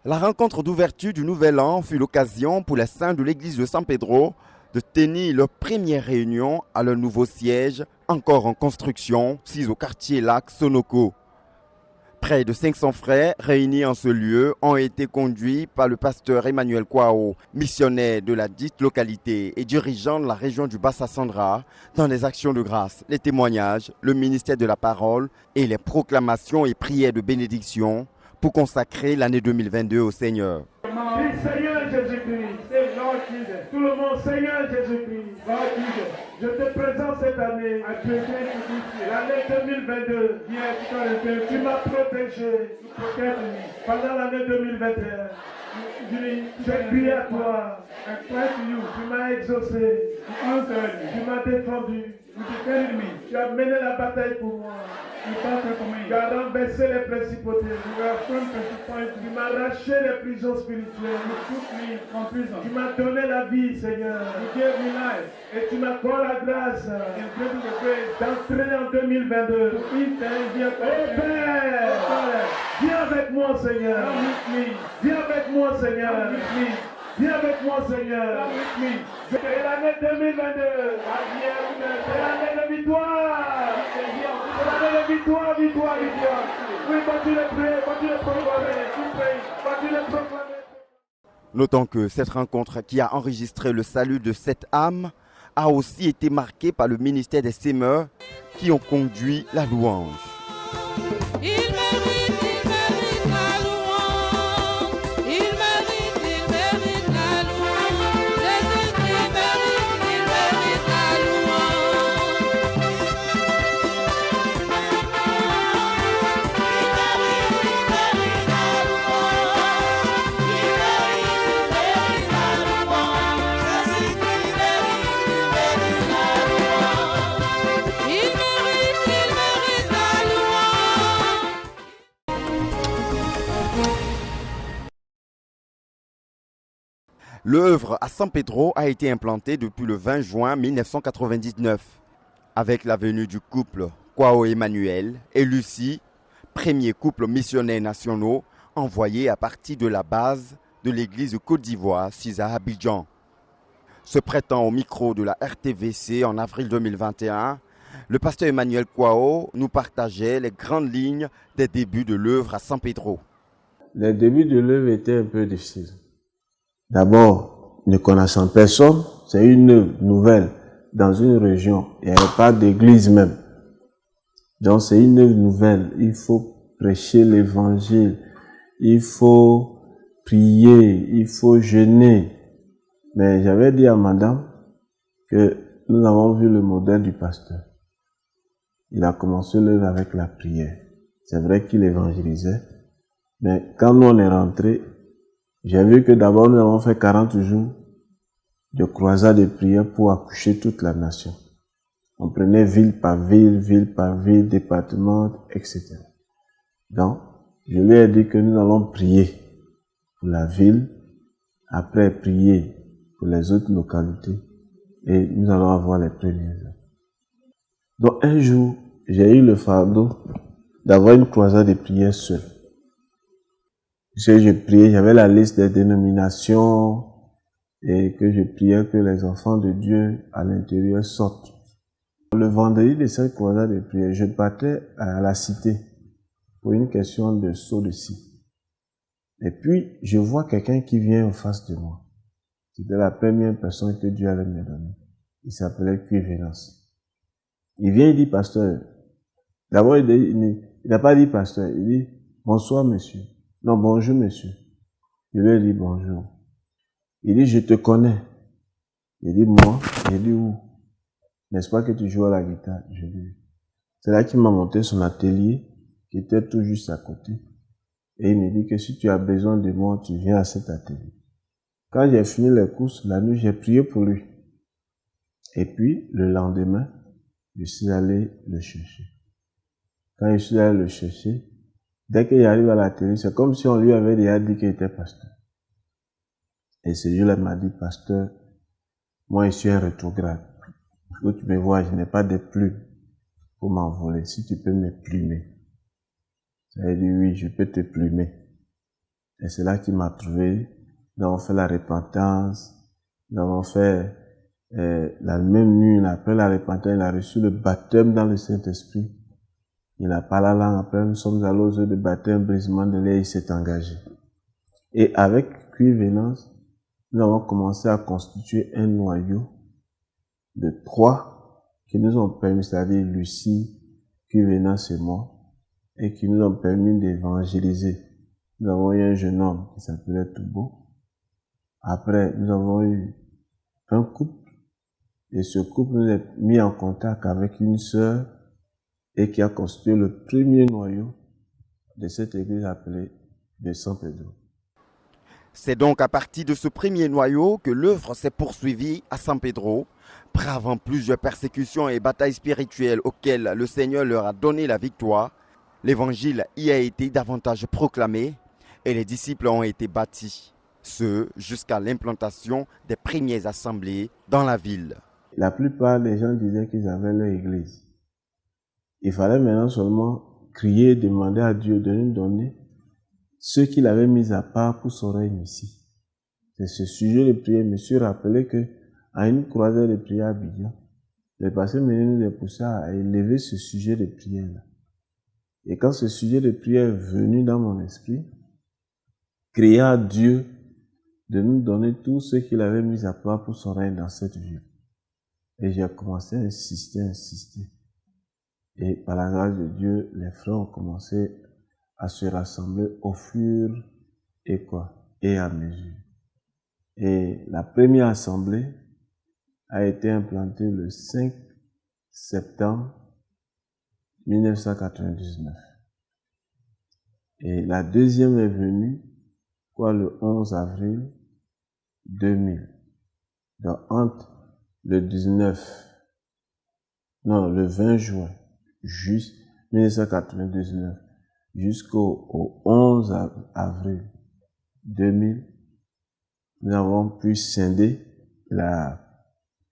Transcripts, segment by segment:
La rencontre d'ouverture du Nouvel An fut l'occasion pour les saints de l'église de San Pedro de tenir leur première réunion à leur nouveau siège, encore en construction, situé au quartier Lac Sonoko. Près de 500 frères réunis en ce lieu ont été conduits par le pasteur Emmanuel Kwao, missionnaire de la dite localité et dirigeant de la région du Bassa-Sandra, dans les actions de grâce, les témoignages, le ministère de la parole et les proclamations et prières de bénédiction pour consacrer l'année 2022 au Seigneur. Seigneur Jésus-Christ, tout le monde, Seigneur Jésus-Christ, je te présente cette année, l'année 2022, tu m'as protégé pendant l'année 2021. J'ai crié à toi, tu m'as exaucé, tu m'as défendu, tu as mené la bataille pour moi. Tu as renversé les principautés. Tu m'as arraché les prisons spirituelles. Tu m'as donné la vie, Seigneur. Et tu m'accordes la grâce d'entrer en 2022. Oh Père, viens avec moi, Seigneur. Viens avec moi, Seigneur. Viens avec moi, Seigneur. C'est l'année 2022. C'est l'année de victoire. C'est l'année de victoire, victoire, victoire. Oui, vas-tu le prier, vas-tu le proclamer. Vas-tu le proclamer. Notons que cette rencontre qui a enregistré le salut de cette âme a aussi été marquée par le ministère des Semeurs qui ont conduit la louange. L'œuvre à San Pedro a été implantée depuis le 20 juin 1999, avec la venue du couple Kwao Emmanuel et Lucie, premier couple missionnaire nationaux envoyés à partir de la base de l'église de Côte d'Ivoire, située à Abidjan. Se prêtant au micro de la RTVC en avril 2021, le pasteur Emmanuel Kwao nous partageait les grandes lignes des débuts de l'œuvre à San Pedro. Les débuts de l'œuvre étaient un peu difficiles. D'abord, ne connaissant personne, c'est une œuvre nouvelle dans une région. Il n'y avait pas d'église même. Donc c'est une œuvre nouvelle. Il faut prêcher l'évangile. Il faut prier. Il faut jeûner. Mais j'avais dit à madame que nous avons vu le modèle du pasteur. Il a commencé l'œuvre avec la prière. C'est vrai qu'il évangélisait. Mais quand nous on est rentrés, j'ai vu que d'abord nous avons fait 40 jours de croisade de prière pour accoucher toute la nation. On prenait ville par ville, département, etc. Donc, je lui ai dit que nous allons prier pour la ville, après prier pour les autres localités, et nous allons avoir les premiers heures. Donc, un jour, j'ai eu le fardeau d'avoir une croisade de prière seule. Je priais, j'avais la liste des dénominations et que je priais que les enfants de Dieu à l'intérieur sortent. Le vendredi de cette croisade de prière, je partais à la cité pour une question de saut de scie. Et puis, je vois quelqu'un qui vient en face de moi. C'était la première personne que Dieu allait me donner. Il s'appelait Cuivenance. Il vient, il dit, pasteur. D'abord, il n'a pas dit pasteur, il dit, bonsoir monsieur. Non, bonjour monsieur. Je lui ai dit bonjour. Il dit, je te connais. Il dit, moi? J'ai dit, où? N'est-ce pas que tu joues à la guitare? Je dis, c'est là qu'il m'a monté son atelier, qui était tout juste à côté. Et il me dit que si tu as besoin de moi, tu viens à cet atelier. Quand j'ai fini les courses, la nuit, j'ai prié pour lui. Et puis, le lendemain, je suis allé le chercher. Quand je suis allé le chercher, dès qu'il arrive à l'atelier, c'est comme si on lui avait déjà dit qu'il était pasteur. Et ce jour-là, il m'a dit, pasteur, moi, je suis un rétrograde. Où tu me vois, je n'ai pas de plumes pour m'envoler. Si tu peux me plumer. Ça a dit, oui, je peux te plumer. Et c'est là qu'il m'a trouvé. Nous avons fait la repentance. Nous avons fait la même nuit, après la repentance, il a reçu le baptême dans le Saint-Esprit. Il n'a pas la langue. Après, nous sommes allés aux eaux de baptême, brisement de l'air, il s'est engagé. Et avec Cuivenance, nous avons commencé à constituer un noyau de 3 qui nous ont permis, c'est-à-dire Lucie, Cuivenance et moi, et qui nous ont permis d'évangéliser. Nous avons eu un jeune homme qui s'appelait Toubo. Après, nous avons eu un couple, et ce couple nous a mis en contact avec une sœur et qui a constitué le premier noyau de cette église appelée de San Pedro. C'est donc à partir de ce premier noyau que l'œuvre s'est poursuivie à San Pedro, bravant plusieurs persécutions et batailles spirituelles auxquelles le Seigneur leur a donné la victoire. L'évangile y a été davantage proclamé et les disciples ont été bâtis, ce jusqu'à l'implantation des premières assemblées dans la ville. La plupart des gens disaient qu'ils avaient leur église. Il fallait maintenant seulement crier, demander à Dieu de nous donner ce qu'il avait mis à part pour son règne ici. C'est ce sujet de prière. Je me suis rappelé qu'à une croisade de prière à Abidjan, le pasteur Méné nous a poussé à élever ce sujet de prière-là. Et quand ce sujet de prière est venu dans mon esprit, crier à Dieu de nous donner tout ce qu'il avait mis à part pour son règne dans cette ville. Et j'ai commencé à insister. Et par la grâce de Dieu, les frères ont commencé à se rassembler au fur et à mesure. Et la première assemblée a été implantée le 5 septembre 1999. Et la deuxième est venue, le 11 avril 2000. Donc entre le 20 juin, juste 1999, jusqu'au 11 avril 2000, nous avons pu scinder la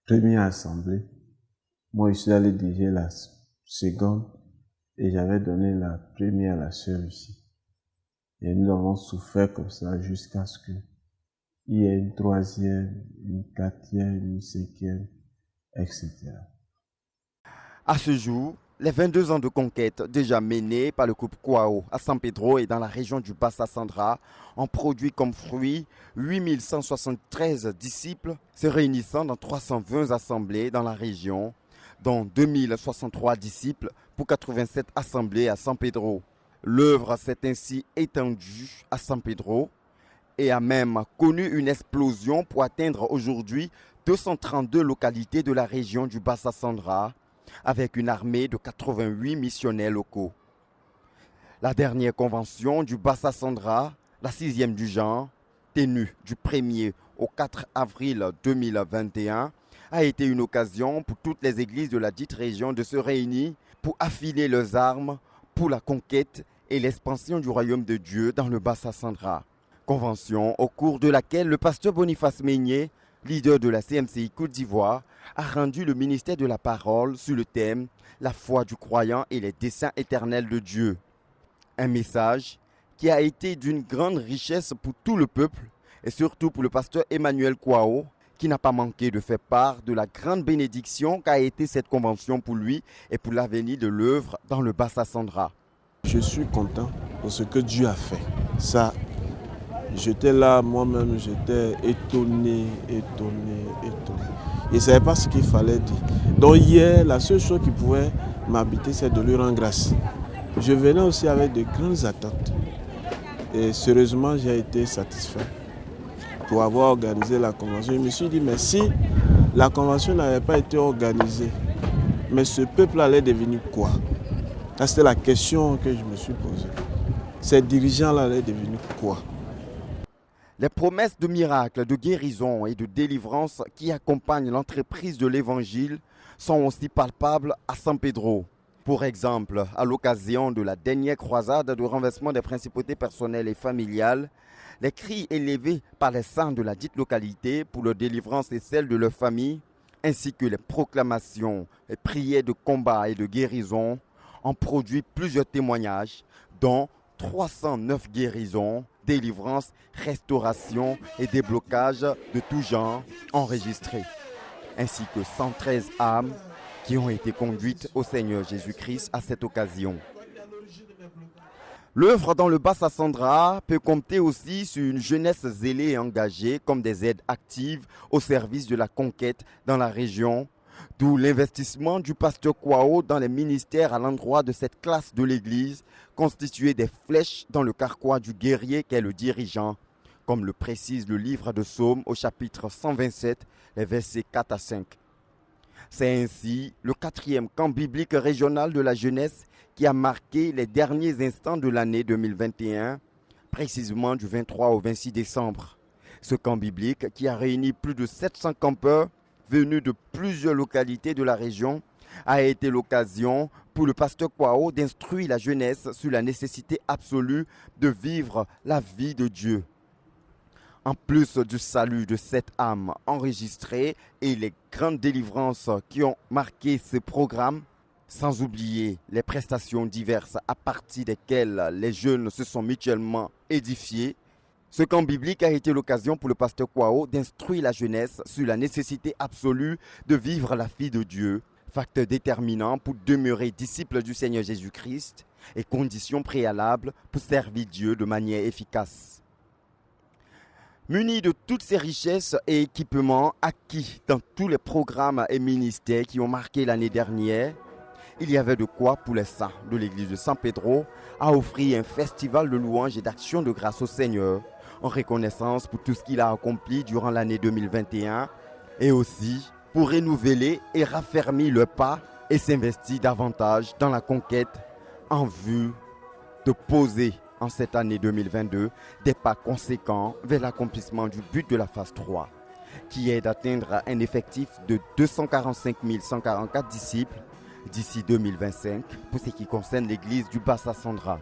première assemblée. Moi, je suis allé diriger la seconde et j'avais donné la première à la sœur ici. Et nous avons souffert comme ça jusqu'à ce qu'il y ait une troisième, une quatrième, une cinquième, etc. À ce jour, les 22 ans de conquête déjà menés par le couple Kwao à San Pedro et dans la région du Bassa Sandra ont produit comme fruit 8173 disciples se réunissant dans 320 assemblées dans la région, dont 2063 disciples pour 87 assemblées à San Pedro. L'œuvre s'est ainsi étendue à San Pedro et a même connu une explosion pour atteindre aujourd'hui 232 localités de la région du Bassa Sandra, avec une armée de 88 missionnaires locaux. La dernière convention du Bassa Sandra, la 6e du genre, tenue du 1er au 4 avril 2021, a été une occasion pour toutes les églises de la dite région de se réunir pour affiler leurs armes pour la conquête et l'expansion du royaume de Dieu dans le Bassa Sandra. Convention au cours de laquelle le pasteur Boniface Meignet, leader de la CMCI Côte d'Ivoire, a rendu le ministère de la parole sur le thème « La foi du croyant et les desseins éternels de Dieu ». Un message qui a été d'une grande richesse pour tout le peuple et surtout pour le pasteur Emmanuel Kwao, qui n'a pas manqué de faire part de la grande bénédiction qu'a été cette convention pour lui et pour l'avenir de l'œuvre dans le Bassa Sandra. Je suis content pour ce que Dieu a fait. Ça, j'étais là, moi-même, j'étais étonné. Je ne savais pas ce qu'il fallait dire. Donc hier, la seule chose qui pouvait m'habiter, c'est de lui rendre grâce. Je venais aussi avec de grandes attentes. Et sérieusement, j'ai été satisfait pour avoir organisé la convention. Je me suis dit, mais si la convention n'avait pas été organisée, mais ce peuple allait devenir quoi? Ça, c'était la question que je me suis posée. Ces dirigeants-là allaient devenir quoi? Les promesses de miracles, de guérison et de délivrance qui accompagnent l'entreprise de l'Évangile sont aussi palpables à San Pedro. Pour exemple, à l'occasion de la dernière croisade de renversement des principautés personnelles et familiales, les cris élevés par les saints de la dite localité pour leur délivrance et celle de leur famille, ainsi que les proclamations et prières de combat et de guérison, ont produit plusieurs témoignages, dont 309 guérisons, délivrances, restaurations et déblocages de tout genre enregistrés, ainsi que 113 âmes qui ont été conduites au Seigneur Jésus-Christ à cette occasion. L'œuvre dans le Bas-Sassandra peut compter aussi sur une jeunesse zélée et engagée comme des aides actives au service de la conquête dans la région, d'où l'investissement du pasteur Kwao dans les ministères à l'endroit de cette classe de l'Église, constituée des flèches dans le carquois du guerrier qu'est le dirigeant, comme le précise le livre de Psaumes au chapitre 127, les versets 4 à 5. C'est ainsi le 4e camp biblique régional de la jeunesse qui a marqué les derniers instants de l'année 2021, précisément du 23 au 26 décembre. Ce camp biblique qui a réuni plus de 700 campeurs venus de plusieurs localités de la région a été l'occasion pour le pasteur Kwao d'instruire la jeunesse sur la nécessité absolue de vivre la vie de Dieu. En plus du salut de cette âme enregistrée et les grandes délivrances qui ont marqué ce programme, sans oublier les prestations diverses à partir desquelles les jeunes se sont mutuellement édifiés, ce camp biblique a été l'occasion pour le pasteur Kwao d'instruire la jeunesse sur la nécessité absolue de vivre la vie de Dieu, facteur déterminant pour demeurer disciple du Seigneur Jésus-Christ et condition préalable pour servir Dieu de manière efficace. Muni de toutes ces richesses et équipements acquis dans tous les programmes et ministères qui ont marqué l'année dernière, il y avait de quoi pour les saints de l'église de San Pedro à offrir un festival de louanges et d'action de grâce au Seigneur en reconnaissance pour tout ce qu'il a accompli durant l'année 2021 et aussi pour renouveler et raffermir le pas et s'investir davantage dans la conquête en vue de poser en cette année 2022 des pas conséquents vers l'accomplissement du but de la phase 3 qui est d'atteindre un effectif de 245 144 disciples d'ici 2025 pour ce qui concerne l'église du Bas-Sassandra.